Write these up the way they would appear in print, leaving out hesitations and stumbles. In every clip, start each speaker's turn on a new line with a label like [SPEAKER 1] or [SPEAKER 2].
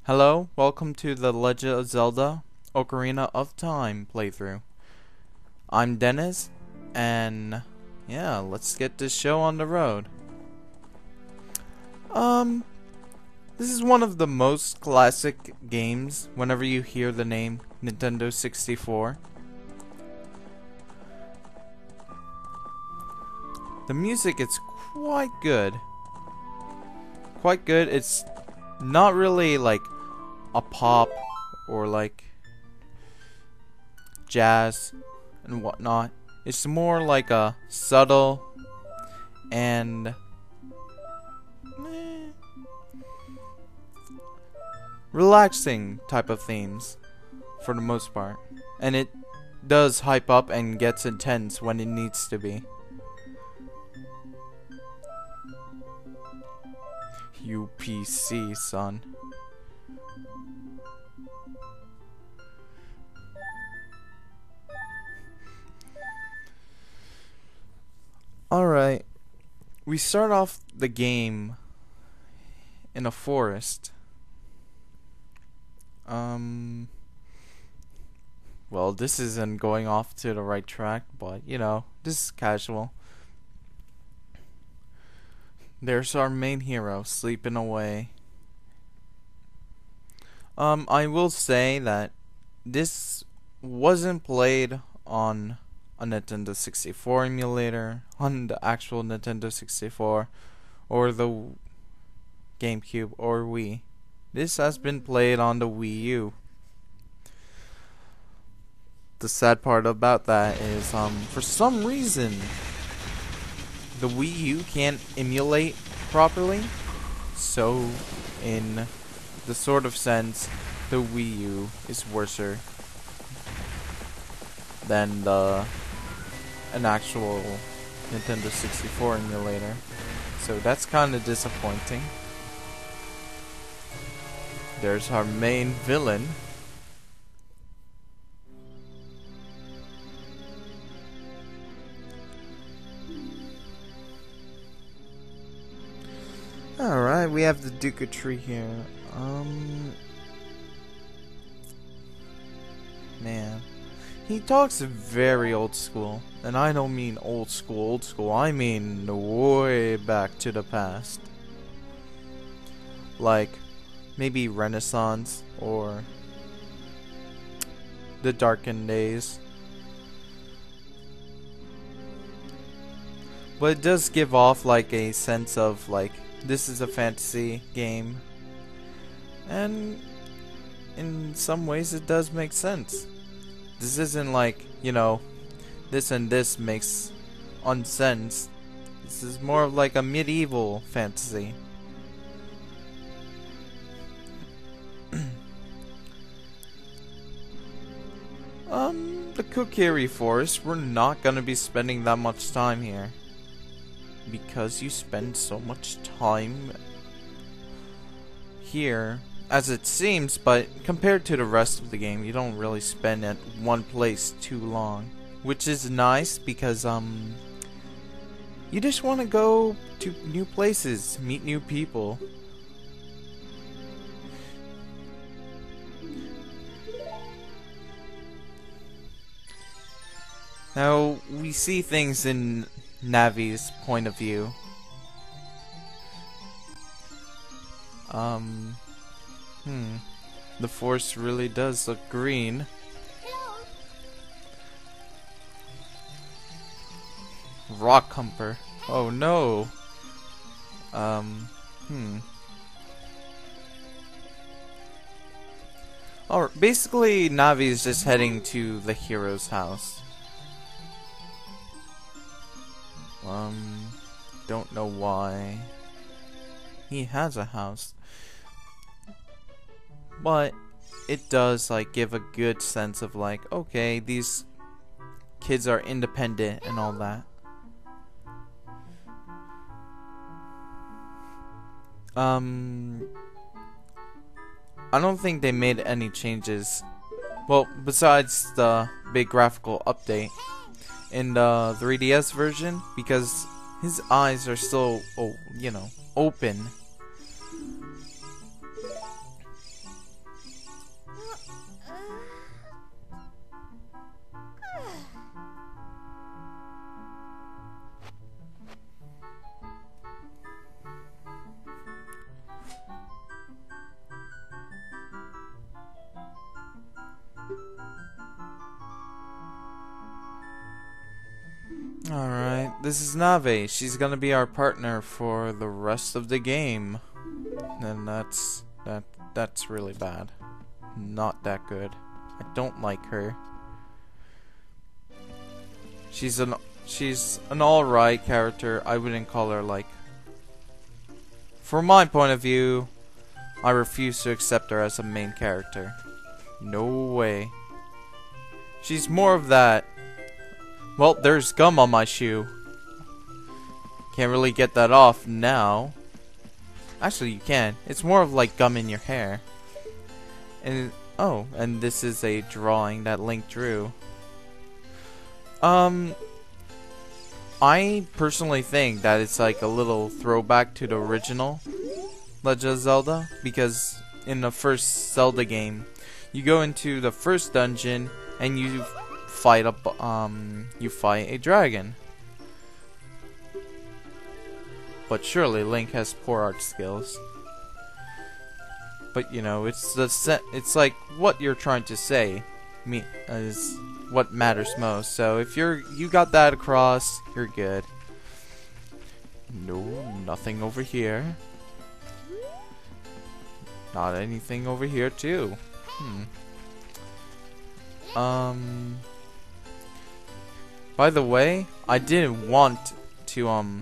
[SPEAKER 1] Hello, welcome to the Legend of Zelda Ocarina of Time playthrough. I'm Dennis, and yeah, let's get this show on the road. This is one of the most classic games whenever you hear the name Nintendo 64. The music is quite good. It's not really like a pop or like jazz and whatnot. It's more like a subtle and relaxing type of themes for the most part. And it does hype up and gets intense when it needs to be. UPC, son. Alright. We start off the game in a forest. Well, this isn't going off to the right track, but you know, this is casual. There's our main hero sleeping away. I will say that this wasn't played on a Nintendo 64 emulator, on the actual Nintendo 64, or the GameCube or Wii. This has been played on the Wii U. The sad part about that is, for some reason, the Wii U can't emulate properly. So, in the sort of sense, the Wii U is worser than an actual Nintendo 64 emulator. So that's kind of disappointing. There's our main villain. Alright, we have the Duca tree here. Man. He talks very old school. And I don't mean old school. I mean way back to the past. Like, maybe Renaissance or the darkened days. But it does give off like a sense of like, this is a fantasy game. And in some ways it does make sense. This isn't like, you know, this and this makes unsense. This is more of like a medieval fantasy. The Kokiri Forest, we're not gonna be spending that much time here. Because you spend so much time here, as it seems, but compared to the rest of the game, you don't really spend at one place too long. Which is nice because, you just want to go to new places, meet new people. Now, we see things in Navi's point of view. The forest really does look green. Rock humper. Oh no. Alright, basically Navi is just heading to the hero's house. Don't know why he has a house, but it does like give a good sense of like, okay, these kids are independent and all that. I don't think they made any changes, well, besides the big graphical update in the 3DS version, because his eyes are still, you know, open. Alright, this is Nave. She's gonna be our partner for the rest of the game. And that's really bad. Not that good. I don't like her. She's an alright character. I wouldn't call her like... From my point of view, I refuse to accept her as a main character. No way. She's more of that... Well, there's gum on my shoe. Can't really get that off now. Actually, you can. It's more of like gum in your hair. And oh, and this is a drawing that Link drew. I personally think that it's like a little throwback to the original Legend of Zelda, because in the first Zelda game, you go into the first dungeon and you fight a dragon. But surely Link has poor art skills. But you know, it's like what you're trying to say is what matters most. So if you got that across, you're good. No, nothing over here. Not anything over here too. By the way, I didn't want to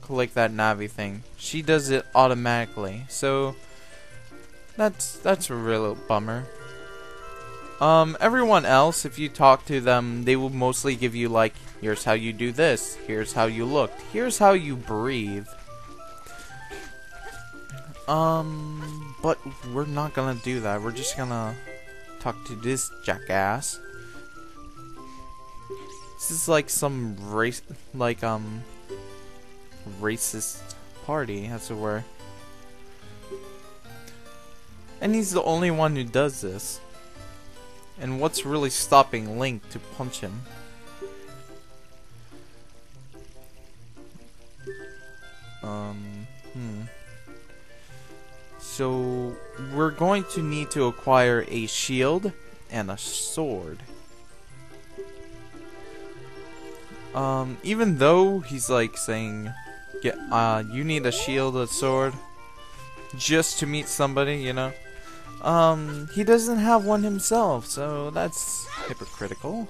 [SPEAKER 1] collect that Navi thing. She does it automatically, so that's a real bummer. Everyone else, if you talk to them, they will mostly give you like, here's how you do this, here's how you look, here's how you breathe. But we're not gonna do that. We're just gonna talk to this jackass. This is like some racist party, as it were. And he's the only one who does this. And what's really stopping Link to punch him? So we're going to need to acquire a shield and a sword. Even though he's like saying, you need a shield, a sword, just to meet somebody, you know. He doesn't have one himself, so that's hypocritical,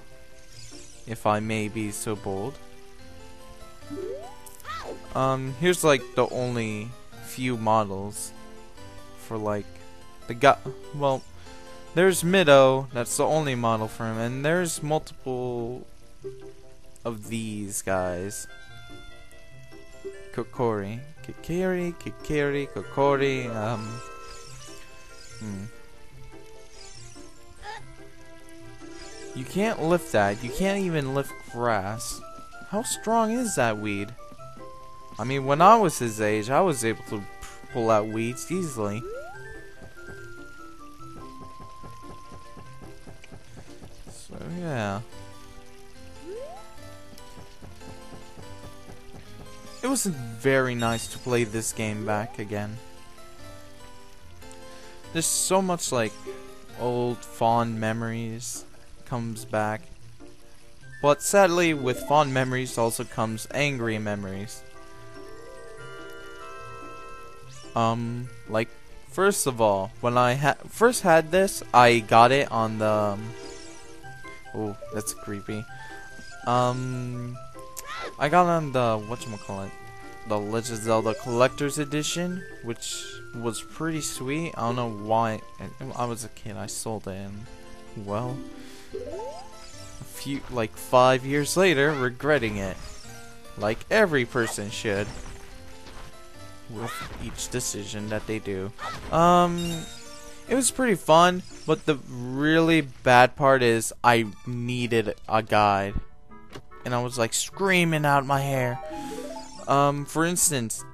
[SPEAKER 1] if I may be so bold. Here's like the only few models for like the guy. Well, there's Mido, that's the only model for him, and there's multiple of these guys. Kokori, Kokori, You can't lift that. You can't even lift grass. How strong is that weed? I mean, when I was his age, I was able to pull out weeds easily. So, yeah. It was very nice to play this game back again. There's so much like old fond memories comes back. But sadly, with fond memories also comes angry memories. Like first of all, when I first had this, I got it on the oh, that's creepy. I got on the whatchamacallit, the Legend of Zelda Collector's Edition, which was pretty sweet. I don't know why. I was a kid. I sold it, and well, like 5 years later, regretting it, like every person should, with each decision that they do. It was pretty fun, but the really bad part is I needed a guide, and I was like screaming out my hair. For instance,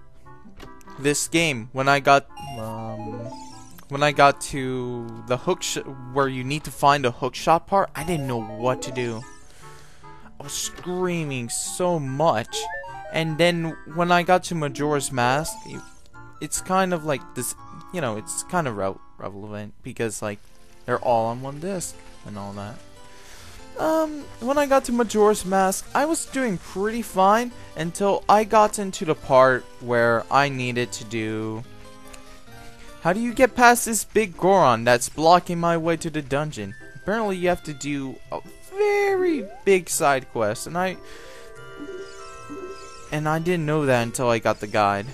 [SPEAKER 1] this game, when I got to the where you need to find a hookshot part, I didn't know what to do. I was screaming so much, and then when I got to Majora's Mask, it's kind of like this, you know, it's kind of relevant because like they're all on one disc and all that. When I got to Majora's Mask, I was doing pretty fine until I got into the part where I needed to do... How do you get past this big Goron that's blocking my way to the dungeon? Apparently you have to do a very big side quest, and I didn't know that until I got the guide.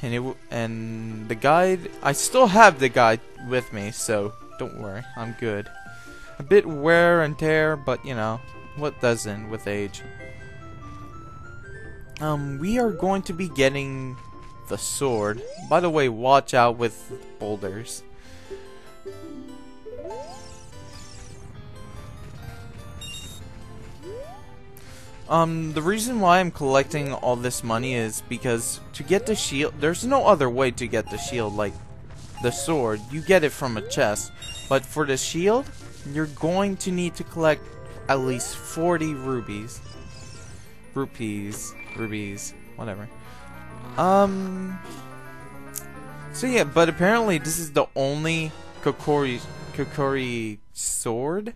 [SPEAKER 1] And the guide, I still have the guide with me, so don't worry, I'm good. A bit wear and tear, but you know, what doesn't with age. We are going to be getting the sword. By the way, watch out with boulders. The reason why I'm collecting all this money is because to get the shield, there's no other way to get the shield like the sword. You get it from a chest. But for the shield, you're going to need to collect at least 40 rupees, whatever. So yeah, but apparently this is the only Kokori sword.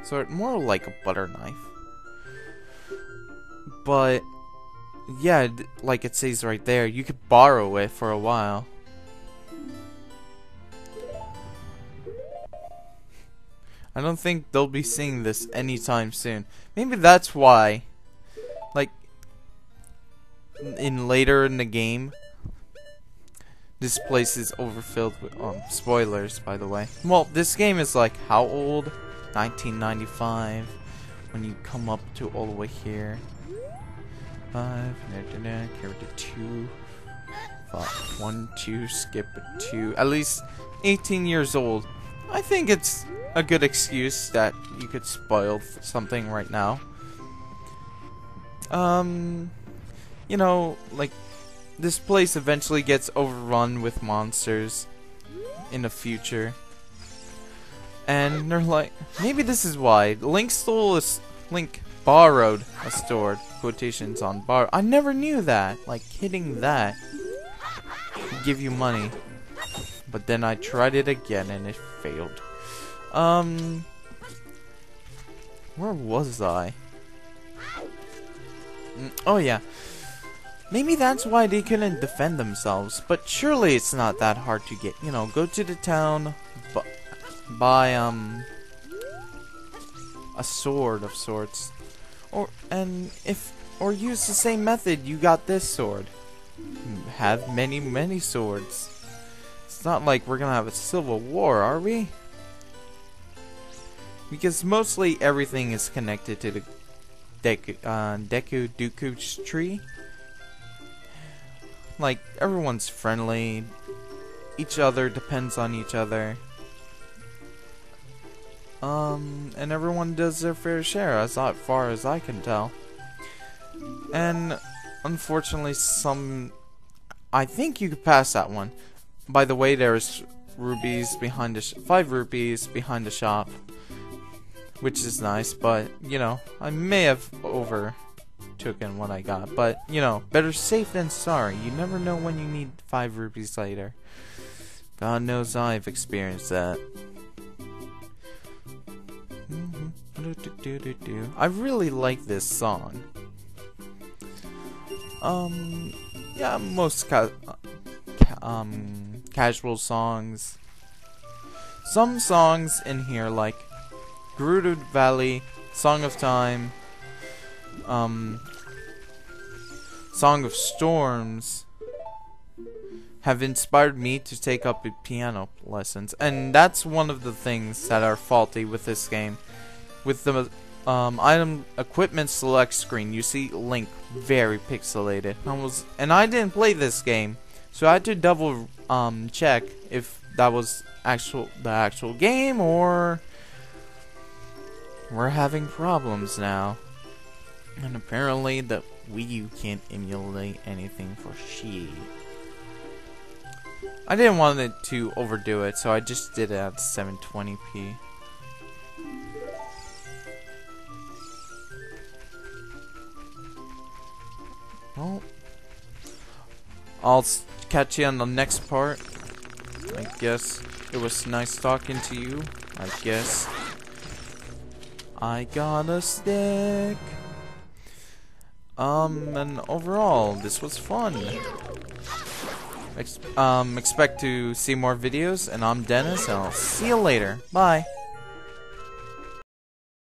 [SPEAKER 1] So more like a butter knife. But yeah, like it says right there, you could borrow it for a while. I don't think they'll be seeing this anytime soon. Maybe that's why, like, later in the game, this place is overfilled with, spoilers, by the way. Well, this game is like, how old? 1995, when you come up to all the way here. 5, carry the 2, 5, 1, 2, skip a 2, at least 18 years old. I think it's a good excuse that you could spoil something right now. You know, like, this place eventually gets overrun with monsters in the future. And they're like, maybe this is why. Link borrowed a sword. Quotations on borrow. I never knew that. Like, hitting that would give you money. But then I tried it again and it failed. Where was I? Oh yeah. Maybe that's why they couldn't defend themselves. But surely it's not that hard to get. You know, go to the town, buy a sword of sorts, or use the same method you got this sword. Have many swords. It's not like we're gonna have a civil war, are we? Because mostly everything is connected to the Deku tree. Like, everyone's friendly. Each other depends on each other. And everyone does their fair share, as far as I can tell. And unfortunately, I think you could pass that one. By the way, there's rupees behind the 5 rupees behind the shop, which is nice. But you know, I may have overtaken what I got. But you know, better safe than sorry. You never know when you need 5 rupees later. God knows I've experienced that. I really like this song. Yeah, most casual songs. Some songs in here, like Gerudo Valley, Song of Time, Song of Storms, have inspired me to take up piano lessons, and that's one of the things that are faulty with this game. With the item equipment select screen, you see Link very pixelated. And I didn't play this game, so I had to double check if that was the actual game, or we're having problems now. And apparently the Wii U can't emulate anything for shit. I didn't want it to overdo it, so I just did it at 720p. Well, I'll catch you on the next part. I guess it was nice talking to you. I guess. I got a stick. And overall, this was fun. Expect to see more videos, and I'm Dennis, and I'll see you later. Bye.